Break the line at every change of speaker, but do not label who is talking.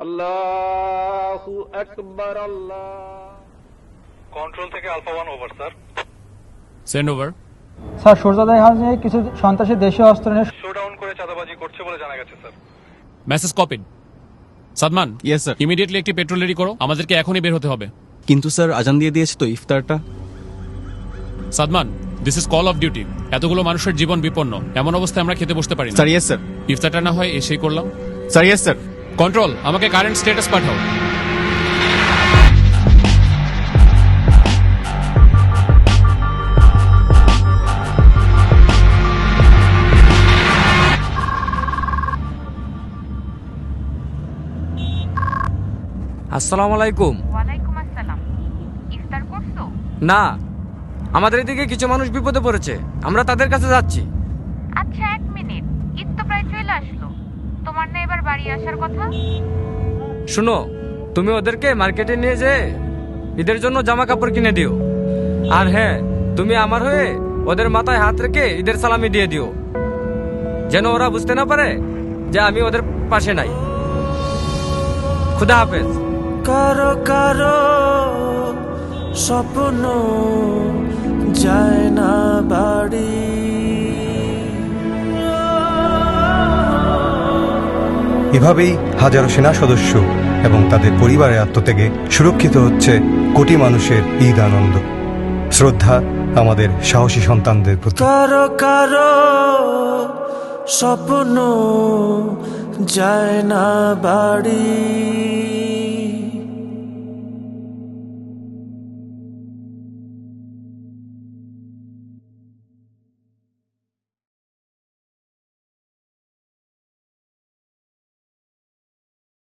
আল্লাহু আকবার। আল্লাহ।
কন্ট্রোল থেকে alpha 1 over sir.
Send over.
Sir সূর্যোদয় হাউসে কিছু সন্ত্রাসী দেশীয় অস্ত্র নিয়ে
শোডাউন করে চাঁদাবাজি করছে বলে জানা গেছে sir.
Message copied. Sadman,
yes sir.
Immediately একটি পেট্রোল রেডি করো, আমাদেরকে এখনই বের হতে হবে।
কিন্তু স্যার আজান দিয়ে দিয়েছে তো ইফতারটা।
Sadman, this is call of duty. এতগুলো মানুষের জীবন বিপন্ন, এমন অবস্থায় আমরা খেতে বসতে পারি না।
Sir yes sir.
ইফতারটা না হয় এসেই করলাম।
Sir yes sir.
কন্ট্রোল, আমাকে কারেন্ট স্ট্যাটাস পাঠাও।
আসসালামু আলাইকুম।
ওয়ালাইকুম আসসালাম। ইফতার করছো?
না, আমাদের এদিকে কিছু মানুষ বিপদে পড়েছে, আমরা তাদের কাছে যাচ্ছি।
আচ্ছা, 1 মিনিট, ঈদ তো প্রায় চলে আসলো, তোমার না এবার বাড়ি আসার কথা?
শুনো, তুমি ওদেরকে মার্কেটে নিয়ে যেয়ে ঈদের জন্য জামা কাপড় কিনে দিও। আর হ্যাঁ, তুমি আমার হয়ে ওদের মাথায় হাত রেখে ঈদের সালামি দিয়ে দিও, যেন ওরা বুঝতে না পারে যে আমি ওদের পাশে নাই। খুদা হাফেজ।
কারো কারো স্বপ্ন যায় না বাড়ি,
এভাবেই হাজারো সেনা সদস্য এবং তাদের পরিবারের আত্মত্যাগে সুরক্ষিত হচ্ছে কোটি মানুষের ঈদ আনন্দ। শ্রদ্ধা আমাদের সাহসী সন্তানদের প্রতি।
কারো কারো স্বপ্ন যায় না বাড়ি।